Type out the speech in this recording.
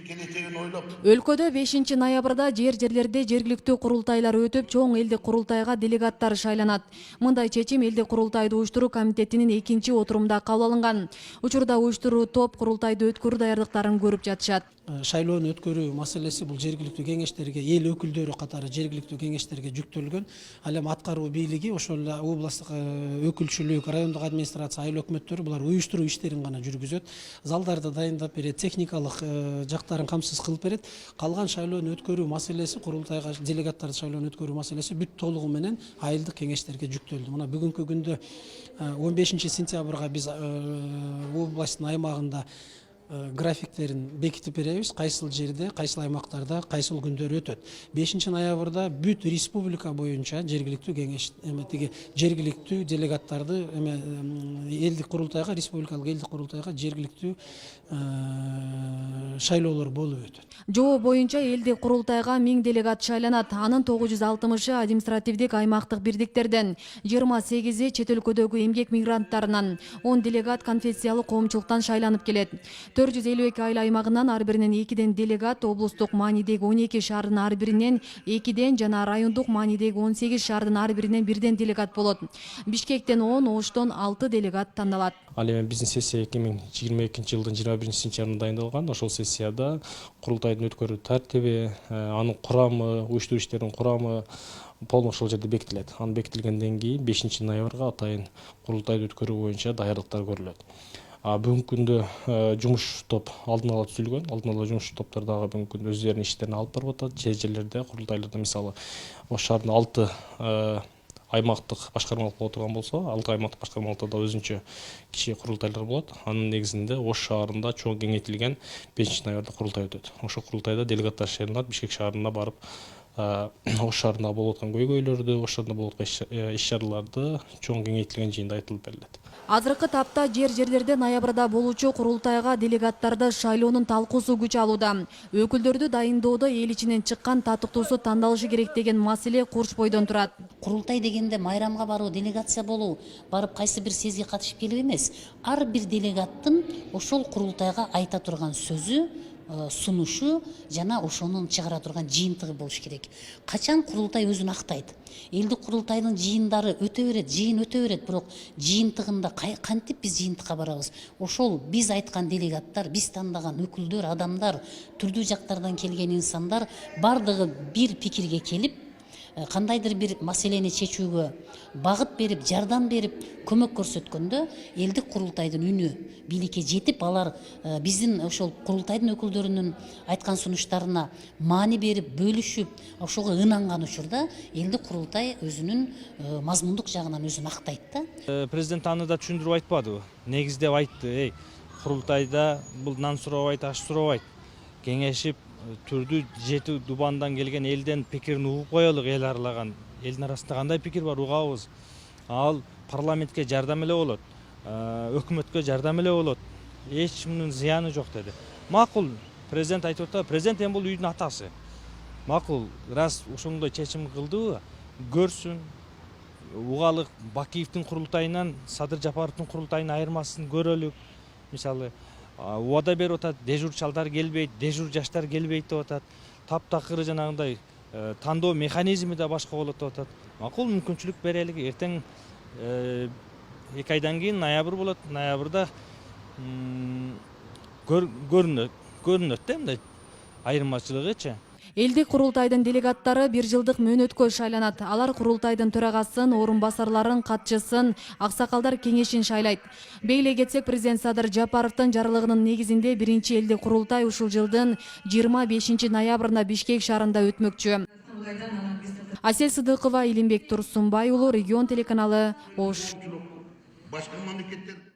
келечегин ойлоп. Өлкөдө 5-ноябрда жерлерде жергиликтүү курултайлар өтүп, чоң элдик курултайга делегаттар шайланат. Мындай чечим элдик курултайды уюштуруу комитетинин 2-отурумда кабыл алынган. Учурда уюштуруу топ курултайды өткөрүү даярдыктарын көрүп жатышат. Шайлоону өткөрүү маселеси бул жергиликтүү кеңештерге, эл өкүлдөрү катары жергиликтүү кеңештерге жүктөлгөн. Ал эми аткаруу бийлиги, ошол эле областтык өкүлчүлүк, райондук администрация, айыл өкмөттөрү булар уюштуруу иштерин гана жүргүзөт. Залдарды дайындап берет, техникалык жактарын камсыз кылып берет. Калган шайлоону өткөрүү маселеси, курултайга делегаттарды шайлоону өткөрүү маселеси бүт толугу менен айылдык кеңештерге жүктөлдү. Мына бүгүнкү күндө 15-сентябрга биз областтын аймагында графиктерин бекитип беребиз. Кайсыл жерде, кайсыл аймактарда, кайсыл күндөр өтөт. 5-ноябрда бүт республика боюнча жергиликтүү кеңеш тиги жергиликтүү делегаттарды элдик курултайга, республикалык элдик курултайга жергиликтүү шайлоолор болуп өтөт. Жоо боюнча элдик курултайга 1000 делегат шайланат. Анын 960-ы административдик аймактык бирдиктерден, 28-и чет өлкөдөгү эмгек мигранттарынан, 10 делегат конфессиялык коомчулуктан шайланып келет. 452 айыл аймагынан ар биринен 2ден делегат, облустук маанидеги 12 шаардын ар биринен 2ден жана райондук маанидеги 18 шаардын ар биринен 1ден делегат болот. Бишкектен 10, Оштон 6 делегат тандалат. Ал эми биздин сессия 2022-жылдын 21-сентябрында дайындалган. Ошол сессияда курултайдын өткөрүү тартиби, анын курамы, уюштуруу иштеринин курамы полный ошол жерде бекитилет. Анын бекитилгенден кийин 5-ноябрга атайын курултайды өткөрүү боюнча даярдыктар көрүлөт. Бүгүнкү күндө жумуш топ алдын ала түзүлгөн. Алдын ала жумуш топтор дагы бүгүнкү күндө өздөрүнүн иштерин алып барып атат. Жерлерде, курултайларда мисалы Ош шаарынын 6 аймактык башкармалык боло турган болсо, 6 аймактык башкармалыкта өзүнчө кичи курултайлар болот. Анын негизинде Ош шаарында чоң кеңейтилген 5-ноябрда курултай өтөт. Ошол курултайда делегаттар шайланат, Бишкек шаарына барып, Ош шаарында болуп аткан көйгөйлөрдү, Ош шаарында болуп аткан иш-чараларды чоң кеңейтилген жыйында айтылып берилет. Азыркы тапта жерлерде ноябрда болуучу курултайга делегаттарды шайлоонун талкуусу күч алууда. Өкүлдөрдү дайындоодо эл ичинен чыккан татыктуусу тандалышы керек деген маселе курч бойдон турат. Курултай дегенде майрамга баруу, делегация болуу, барып кайсы бир сезге катышып келип эмес. Ар бир делегаттын ошол курултайга айта турган сөзү, сунушу жана ошонун чыгара турган жыйынтыгы болуш керек. Качан курултай өзүн актайт? Элдик курултайдын жыйындары өтө берет, жыйын өтө берет, бирок жыйынтыгында кантип биз жыйынтыкка барабыз? Ошол биз айткан делегаттар, биз тандаган өкүлдөр, адамдар, түрдүү жактардан келген инсандар бардыгы бир пикирге келип, кандайдыр бир маселени чечүүгө багыт берип, жардам берип, көмөк көрсөткөндө элдик курултайдын үнү бийликке жетип, алар биздин ошол курултайдын өкүлдөрүнүн айткан сунуштарына маани берип, бөлүшүп, ошого ынанган учурда элдик курултай өзүнүн мазмундук жагынан өзүн актайт да. Президент аны да түшүндүрүп айтпадыбы? Негиздеп айтты, курултайда бул нан сурабайт, аш сурабайт. Кеңешип, түрдүү жети дубандан келген элден пикирин угуп коелук, эл аралаган. Элдин арасында кандай пикир бар угабыз. Ал парламентке жардам эле болот, өкмөткө жардам эле болот. Эч кимдин зыяны жок деди. Макул, президент айтып атат, президент эми бул үйдүн атасы. Макул, раз ошондой чечим кылдыбы, көрсүн, угалык Бакиевдин курултайынан Садыр Жапаровдун курултайынын айырмасын көрөлүк. Мисалы, убада берип атат, дежур чалдар келбейт, дежур жаштар келбейт деп атат. Таптакыры жанагындай тандоо механизми да башка болот деп атат. Макул, мүмкүнчүлүк берелик. Эртең 2 айдан кийин ноябрь болот. Ноябрда көрүнөт да мындай айырмачылыгычы. Элдик курултайдын делегаттары 1 жылдык мөөнөткө шайланат. Алар курултайдын төрагасын, орун басарларын, катчысын, аксакалдар кеңешин шайлайт. Бейлей кетсек, президент Садыр Жапаровдун жарлыгынын негизинде 1-чи элдик курултай ушул жылдын 25-ноябрында Бишкек шаарында өтмөкчү. Асель Сыдыкова, Илимбек Турсунбай уулу, Регион телеканалы, Ош.